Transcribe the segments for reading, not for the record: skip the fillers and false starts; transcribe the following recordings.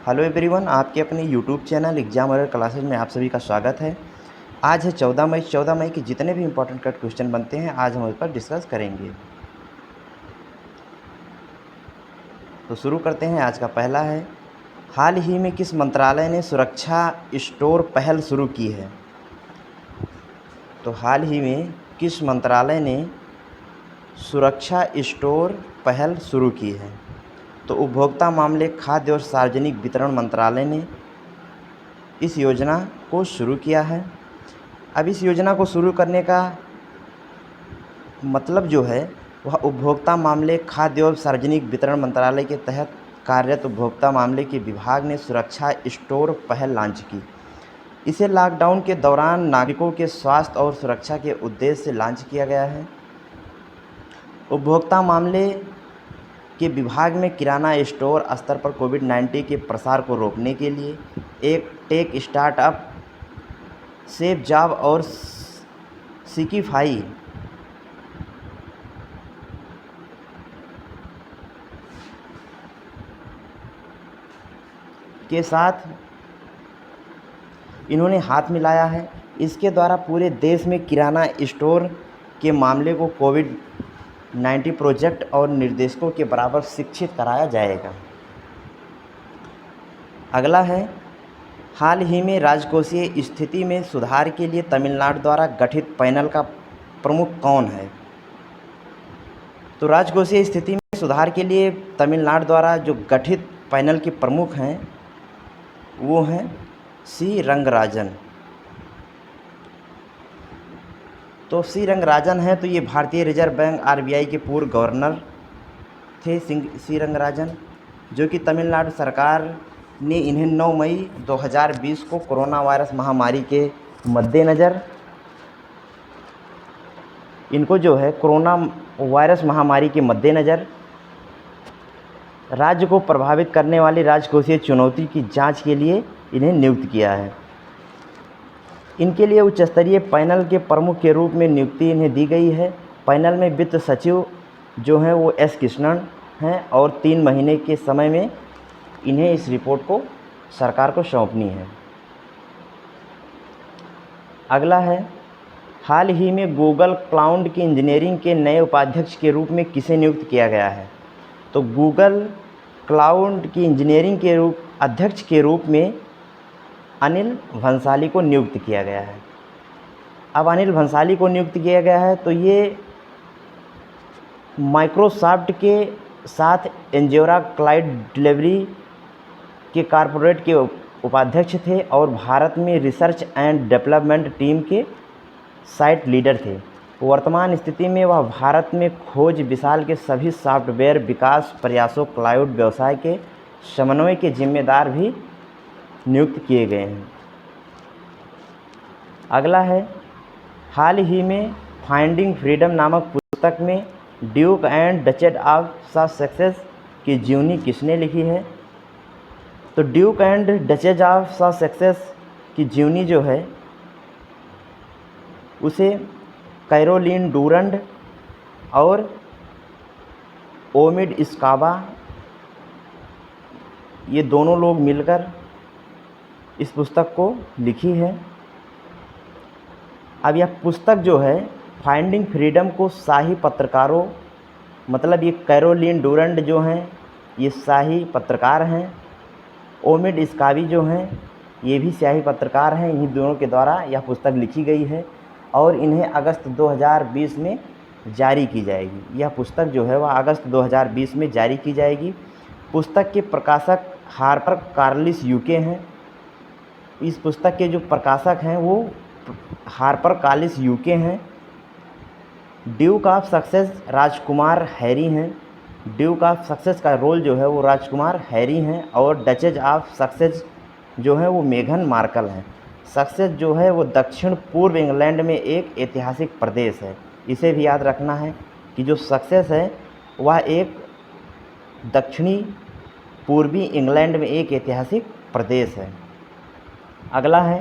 Hello everyone, आपके अपने YouTube channel exam और क्लासेज में आप सभी का स्वागत है। आज है 14 मई। 14 मई के जितने भी इंपॉर्टेंट कट क्वेश्चन बनते हैं आज हम उस पर डिस्कस करेंगे। तो शुरू करते हैं। आज का पहला है, हाल ही में किस मंत्रालय ने सुरक्षा स्टोर पहल शुरू की है? तो हाल ही में किस मंत्रालय ने सुरक्षा स्टोर पहल शुरू की है? तो उपभोक्ता मामले, खाद्य और सार्वजनिक वितरण मंत्रालय ने इस योजना को शुरू किया है। अब इस योजना को शुरू करने का मतलब जो है वह उपभोक्ता मामले, खाद्य और सार्वजनिक वितरण मंत्रालय के तहत कार्यरत उपभोक्ता मामले के विभाग ने सुरक्षा स्टोर पहल लॉन्च की। इसे लॉकडाउन के दौरान नागरिकों के स्वास्थ्य और सुरक्षा के उद्देश्य से लॉन्च किया गया है। उपभोक्ता मामले के विभाग में किराना स्टोर स्तर पर कोविड-19 के प्रसार को रोकने के लिए एक टेक स्टार्टअप सेफ जॉब और सिकिफाई के साथ इन्होंने हाथ मिलाया है। इसके द्वारा पूरे देश में किराना स्टोर के मामले को कोविड-19 प्रोजेक्ट और निर्देशकों के बराबर शिक्षित कराया जाएगा। अगला है, हाल ही में राजकोषीय स्थिति में सुधार के लिए तमिलनाडु द्वारा गठित पैनल का प्रमुख कौन है? तो राजकोषीय स्थिति में सुधार के लिए तमिलनाडु द्वारा जो गठित पैनल के प्रमुख हैं वो हैं सी रंगराजन। तो सी रंगराजन हैं तो ये भारतीय रिजर्व बैंक आरबीआई के पूर्व गवर्नर थे सी रंगराजन, जो कि तमिलनाडु सरकार ने इन्हें 9 मई 2020 को कोरोना वायरस महामारी के मद्देनज़र इनको जो है कोरोना वायरस महामारी के मद्देनज़र राज्य को प्रभावित करने वाली राजकोषीय चुनौती की जांच के लिए इन्हें नियुक्त किया है। इनके लिए उच्च स्तरीय पैनल के प्रमुख के रूप में नियुक्ति इन्हें दी गई है। पैनल में वित्त सचिव जो हैं वो एस कृष्णन हैं और 3 महीने के समय में इन्हें इस रिपोर्ट को सरकार को सौंपनी है। अगला है, हाल ही में गूगल क्लाउड की इंजीनियरिंग के नए उपाध्यक्ष के रूप में किसे नियुक्त किया गया है? तो गूगल क्लाउड की इंजीनियरिंग के अध्यक्ष के रूप में अनिल भंसाली को नियुक्त किया गया है। अब अनिल भंसाली को नियुक्त किया गया है तो ये माइक्रोसॉफ्ट के साथ एंजोरा क्लाउड डिलीवरी के कॉरपोरेट के उपाध्यक्ष थे और भारत में रिसर्च एंड डेवलपमेंट टीम के साइट लीडर थे। वर्तमान स्थिति में वह भारत में खोज विशाल के सभी सॉफ्टवेयर विकास प्रयासों क्लाउड व्यवसाय के समन्वय के जिम्मेदार भी नियुक्त किए गए हैं। अगला है, हाल ही में फाइंडिंग फ्रीडम नामक पुस्तक में Duke and duchess of Sussex की जीवनी किसने लिखी है? तो Duke and duchess of Sussex की जीवनी जो है उसे कैरोलिन डूरंड और ओमिड स्काबा ये दोनों लोग मिलकर इस पुस्तक को लिखी है। अब यह पुस्तक जो है फाइंडिंग फ्रीडम को शाही पत्रकारों, मतलब ये कैरोलिन डूरंड जो हैं ये शाही पत्रकार हैं, ओमिड स्काबी जो हैं ये भी शाही पत्रकार हैं। इन्हीं दोनों के द्वारा यह पुस्तक लिखी गई है और इन्हें अगस्त 2020 में जारी की जाएगी। यह पुस्तक जो है वह अगस्त 2020 में जारी की जाएगी। पुस्तक के प्रकाशक हार्पर कॉलिंस यूके हैं। इस पुस्तक के जो प्रकाशक हैं वो हार्पर कॉलिंस यूके हैं। Duke of success Rajkumar Harry हैं। ड्यूक ऑफ सक्सेस का रोल जो है वो राजकुमार हैरी हैं और डचेस ऑफ सक्सेस जो है वो मेघन मार्कल हैं। सक्सेस जो है वो दक्षिण पूर्व इंग्लैंड में एक ऐतिहासिक प्रदेश है। इसे भी याद रखना है कि जो सक्सेस है वह एक दक्षिणी पूर्वी इंग्लैंड में एक ऐतिहासिक प्रदेश है। अगला है,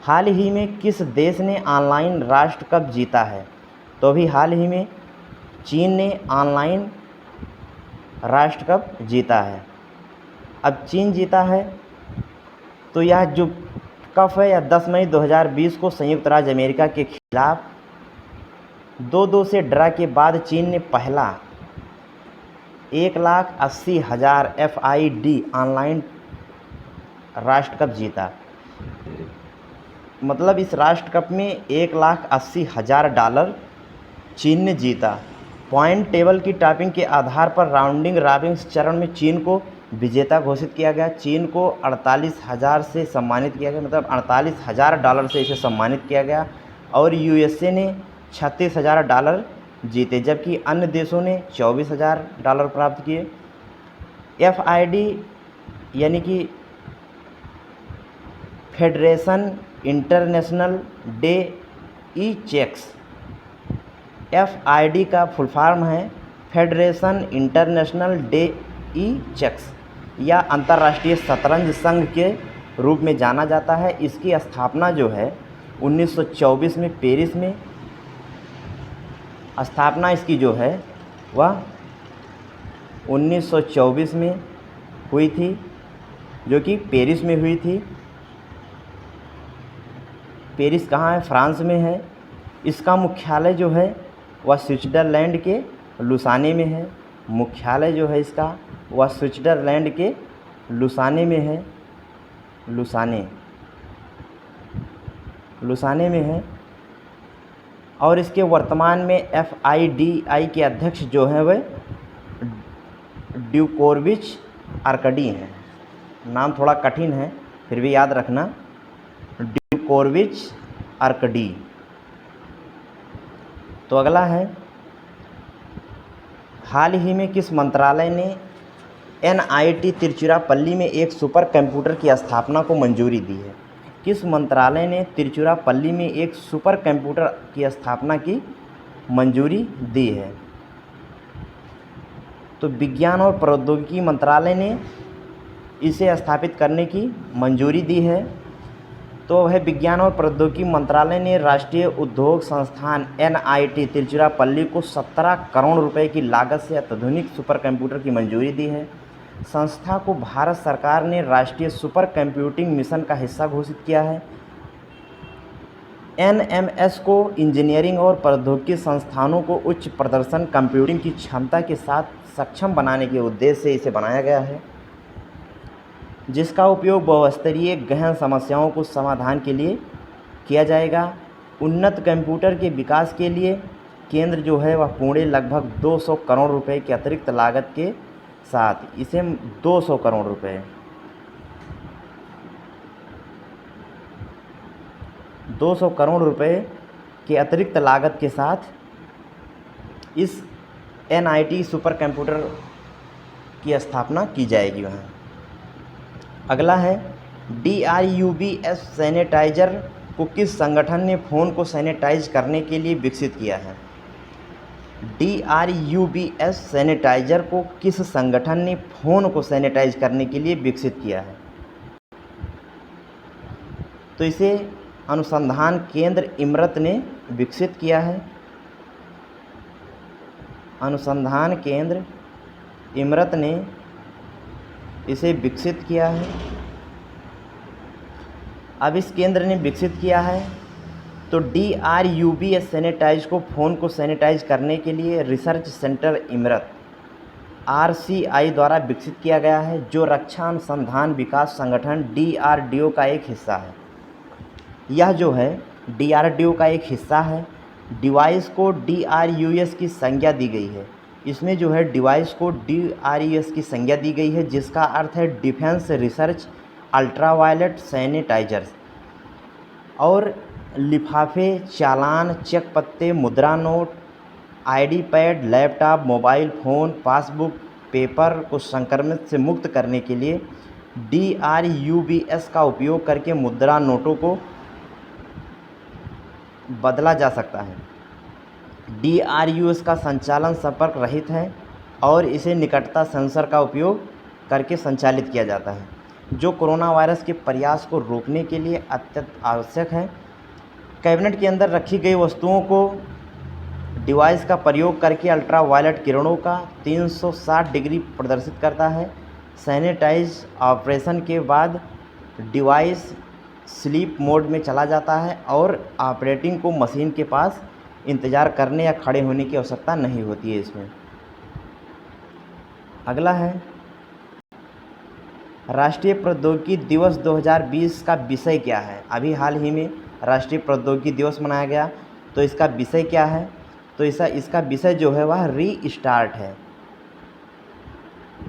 हाल ही में किस देश ने ऑनलाइन राष्ट्र कप जीता है? तो अभी हाल ही में चीन ने ऑनलाइन राष्ट्र कप जीता है। अब चीन जीता है, तो यह जो कप है, यह 10 मई 2020 को संयुक्त राज्य अमेरिका के खिलाफ 2-2 से ड्रा के बाद चीन ने पहला 1,80,000 FID ऑनलाइन राष्ट्र कप जीता। मतलब इस राष्ट्र कप में $1,80,000 चीन ने जीता। पॉइंट टेबल की टॉपिंग के आधार पर राउंडिंग रॉबिन चरण में चीन को विजेता घोषित किया गया। चीन को 48,000 से सम्मानित किया गया, मतलब $48,000 से इसे सम्मानित किया गया। और USA ने $36,000 जीते, जबकि अन्य देशों ने $24,000 प्राप्त किए। FID यानी कि फेडरेशन इंटरनेशनल डे ई चेक्स, FID का फुल फॉर्म है फेडरेशन इंटरनेशनल डे ई चेक्स, या अंतर्राष्ट्रीय शतरंज संघ के रूप में जाना जाता है। इसकी स्थापना जो है 1924 में पेरिस में स्थापना इसकी जो है वह 1924 में हुई थी, जो कि पेरिस में हुई थी। पेरिस कहाँ है? फ्रांस में है। इसका मुख्यालय जो है वह स्विट्ज़रलैंड के लुसाने में है। मुख्यालय जो है इसका वह स्विट्ज़रलैंड के लुसाने में है। लुसाने में है। और इसके वर्तमान में FIDI के अध्यक्ष जो हैं वह ड्यूकोरविच आर्कडी हैं। नाम थोड़ा कठिन है, फिर भी याद रखना, ड्यूकोरविच आर्कडी। तो अगला है, हाल ही में किस मंत्रालय ने NIT तिरुचिरापल्ली में एक सुपर कंप्यूटर की स्थापना को मंजूरी दी है? किस मंत्रालय ने तिरुचिरापल्ली में एक सुपर कंप्यूटर की स्थापना की मंजूरी दी है? तो विज्ञान और प्रौद्योगिकी मंत्रालय ने इसे स्थापित करने की मंजूरी दी है। तो वह विज्ञान और प्रौद्योगिकी मंत्रालय ने राष्ट्रीय उद्योग संस्थान NIT तिरुचिरापल्ली को 17 करोड़ रुपए की लागत से अत्याधुनिक सुपर कंप्यूटर की मंजूरी दी है। संस्था को भारत सरकार ने राष्ट्रीय सुपर कंप्यूटिंग मिशन का हिस्सा घोषित किया है। NMS को इंजीनियरिंग और प्रौद्योगिकी संस्थानों को उच्च प्रदर्शन कंप्यूटिंग की क्षमता के साथ सक्षम बनाने के उद्देश्य से इसे बनाया गया है, जिसका उपयोग बहुस्तरीय गहन समस्याओं को समाधान के लिए किया जाएगा। उन्नत कंप्यूटर के विकास के लिए केंद्र जो है वह पुणे लगभग 200 करोड़ रुपए की अतिरिक्त लागत के साथ इसे 200 करोड़ रुपए 200 करोड़ रुपए के अतिरिक्त लागत के साथ इस NIT सुपर कंप्यूटर की स्थापना की जाएगी वहाँ। अगला है, DRUBS सैनिटाइज़र को किस संगठन ने फ़ोन को सैनिटाइज करने के लिए विकसित किया है? DRUBS सैनिटाइज़र को किस संगठन ने फ़ोन को सैनिटाइज करने के लिए विकसित किया है? तो इसे अनुसंधान केंद्र इमरत ने विकसित किया है। अनुसंधान केंद्र इमरत ने इसे विकसित किया है। अब इस केंद्र ने विकसित किया है, तो DRUBS सैनिटाइज को फ़ोन को सैनिटाइज करने के लिए रिसर्च सेंटर इमरत RCI द्वारा विकसित किया गया है, जो रक्षा अनुसंधान विकास संगठन DRDO का एक हिस्सा है। यह जो है DRDO का एक हिस्सा है। डिवाइस को DRUS की संज्ञा दी गई है। इसमें जो है डिवाइस को DRUS की संज्ञा दी गई है, जिसका अर्थ है डिफेंस रिसर्च अल्ट्रावायलेट सैनिटाइजर्स। और लिफाफे, चालान, चेक पत्ते, मुद्रा note, ID pad, laptop, mobile phone, passbook, paper को संक्रमित से मुक्त करने के लिए DRUBS का उपयोग करके मुद्रा नोटों को बदला जा सकता है। DRUS का संचालन संपर्क रहित है और इसे निकटता सेंसर का उपयोग करके संचालित किया जाता है, जो कोरोना वायरस के प्रयास को रोकने के लिए अत्यंत आवश्यक है। कैबिनेट के अंदर रखी गई वस्तुओं को डिवाइस का प्रयोग करके अल्ट्रावायलेट किरणों का 360 डिग्री प्रदर्शित करता है। सैनिटाइज ऑपरेशन के बाद डिवाइस स्लीप मोड में चला जाता है और ऑपरेटिंग को मशीन के पास इंतज़ार करने या खड़े होने की आवश्यकता नहीं होती है इसमें। अगला है राष्ट्रीय प्रौद्योगिकी दिवस 2020 का विषय क्या है। अभी हाल ही में राष्ट्रीय प्रौद्योगिकी दिवस मनाया गया, तो इसका विषय क्या है? तो इसका विषय जो है वह रीस्टार्ट है।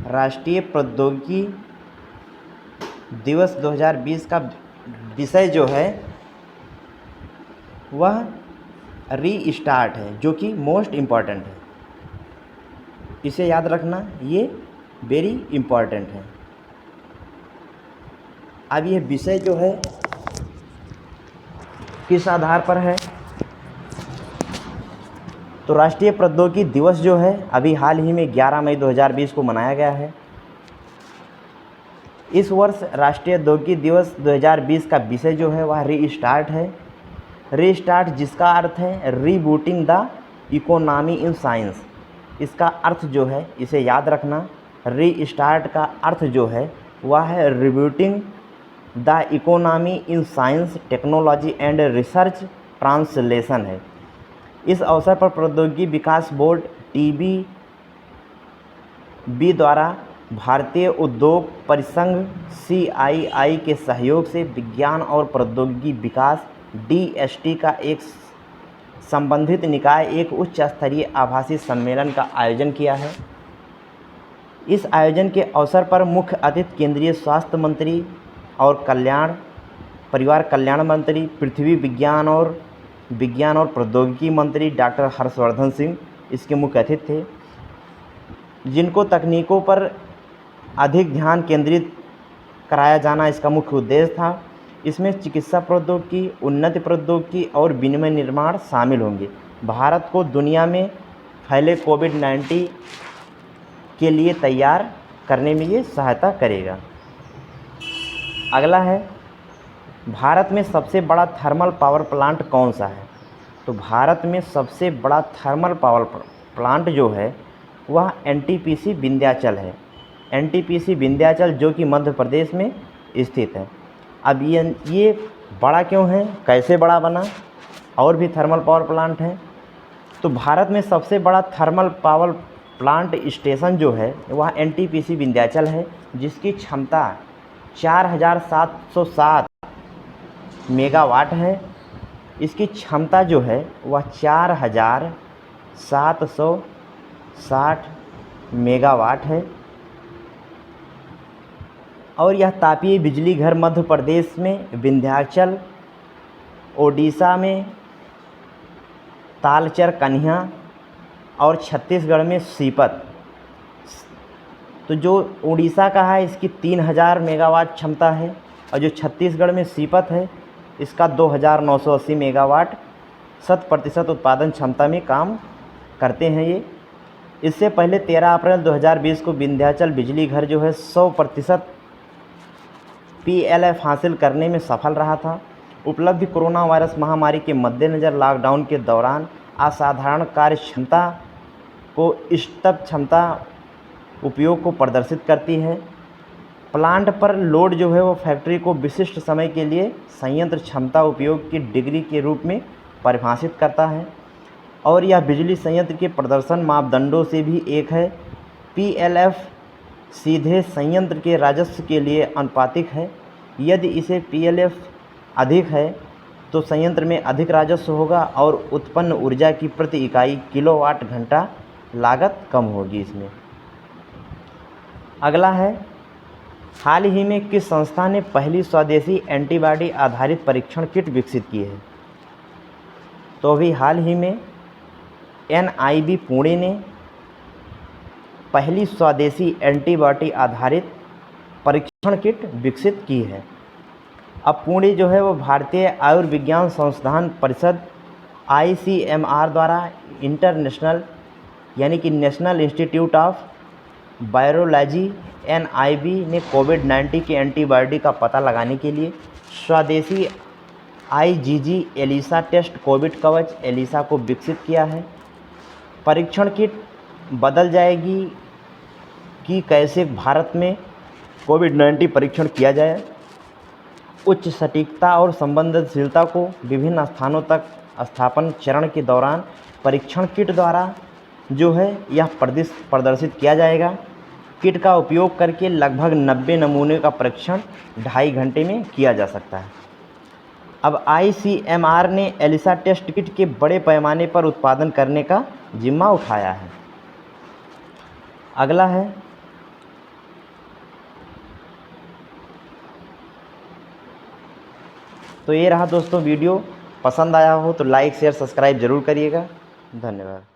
राष्ट्रीय प्रौद्योगिकी दिवस 2020 का विषय जो है वह रीस्टार्ट है, जो कि मोस्ट इम्पॉर्टेंट है। इसे याद रखना, ये वेरी इम्पॉर्टेंट है। अब यह विषय जो है किस आधार पर है? तो राष्ट्रीय प्रौद्योगिकी दिवस जो है अभी हाल ही में 11 मई 2020 को मनाया गया है। इस वर्ष राष्ट्रीय प्रौद्योगिकी दिवस 2020 का विषय जो है वह रीस्टार्ट है। रीस्टार्ट जिसका अर्थ है rebooting the economy in science. इसका अर्थ जो है, इसे याद रखना, रीस्टार्ट का अर्थ जो है वह है rebooting the economy in science technology and research translation है। इस अवसर पर प्रौद्योगिकी विकास बोर्ड TBB द्वारा भारतीय उद्योग परिसंघ CII के सहयोग से विज्ञान और प्रौद्योगिकी विकास DST का एक संबंधित निकाय एक उच्च स्तरीय आभासी सम्मेलन का आयोजन किया है। इस आयोजन के अवसर पर मुख्य अतिथि केंद्रीय स्वास्थ्य मंत्री और परिवार कल्याण मंत्री, पृथ्वी विज्ञान और प्रौद्योगिकी मंत्री डॉक्टर हर्षवर्धन सिंह इसके मुख्य अतिथि थे, जिनको तकनीकों पर अधिक ध्यान केंद्रित कराया जाना इसका मुख्य उद्देश्य था। इसमें चिकित्सा प्रौद्योगिकी, उन्नत प्रौद्योगिकी और विनिमय निर्माण शामिल होंगे। भारत को दुनिया में फैले कोविड-19 के लिए तैयार करने में ये सहायता करेगा। अगला है भारत में सबसे बड़ा थर्मल पावर प्लांट कौन सा है? तो भारत में सबसे बड़ा थर्मल पावर प्लांट जो है वह NTPC विंध्याचल है। NTPC विंध्याचल जो कि मध्य प्रदेश में स्थित है। अब ये बड़ा क्यों है, कैसे बड़ा बना? और भी थर्मल पावर प्लांट हैं। तो भारत में सबसे बड़ा थर्मल पावर प्लांट स्टेशन जो है वह NTPC विंध्याचल है, जिसकी क्षमता 4707 मेगावाट है। इसकी क्षमता जो है वह 4760 मेगावाट है और यह तापीय बिजली घर मध्य प्रदेश में विंध्याचल, ओडिशा में तालचर कन्या और छत्तीसगढ़ में सीपत। तो जो उड़ीसा का है इसकी 3000 मेगावाट क्षमता है और जो छत्तीसगढ़ में सीपत है इसका 2980 मेगावाट 100% उत्पादन क्षमता में काम करते हैं ये। इससे पहले 13 अप्रैल 2020 को विंध्याचल बिजली घर जो है 100% PLF हासिल करने में सफल रहा था। उपलब्धि कोरोना वायरस महामारी के मद्देनज़र लॉकडाउन के दौरान असाधारण कार्य क्षमता को स्टब क्षमता उपयोग को प्रदर्शित करती है। प्लांट पर लोड जो है वो फैक्ट्री को विशिष्ट समय के लिए संयंत्र क्षमता उपयोग की डिग्री के रूप में परिभाषित करता है और यह बिजली संयंत्र के प्रदर्शन मापदंडों से भी एक है। PLF सीधे संयंत्र के राजस्व के लिए अनुपातिक है। यदि इसे PLF अधिक है तो संयंत्र में अधिक राजस्व होगा और उत्पन्न ऊर्जा की प्रति इकाई किलोवाट घंटा लागत कम होगी इसमें। अगला है हाल ही में किस संस्था ने पहली स्वदेशी एंटीबॉडी आधारित परीक्षण किट विकसित की है? तो अभी हाल ही में NIB पुणे ने पहली स्वदेशी एंटीबॉडी आधारित परीक्षण किट विकसित की है। अब पुणे जो है वो भारतीय आयुर्विज्ञान संस्थान परिषद ICMR द्वारा इंटरनेशनल यानी कि national institute of virology NIB ने कोविड-19 की एंटीबॉडी का पता लगाने के लिए स्वदेशी IgG एलिसा टेस्ट कोविड कवच एलिसा को विकसित किया है। परीक्षण किट बदल जाएगी कि कैसे भारत में कोविड-19 परीक्षण किया जाए। उच्च सटीकता और संवेदनशीलता को विभिन्न स्थानों तक स्थापन चरण के दौरान परीक्षण किट द्वारा जो है यह प्रदर्शित किया जाएगा। किट का उपयोग करके लगभग 90 नमूने का परीक्षण 2.5 घंटे में किया जा सकता है। अब ICMR ने एलिसा टेस्ट किट के बड़े पैमाने पर उत्पादन करने का जिम्मा उठाया है। अगला है तो ये रहा दोस्तों वीडियो। पसंद आया हो तो लाइक शेयर सब्सक्राइब ज़रूर करिएगा। धन्यवाद।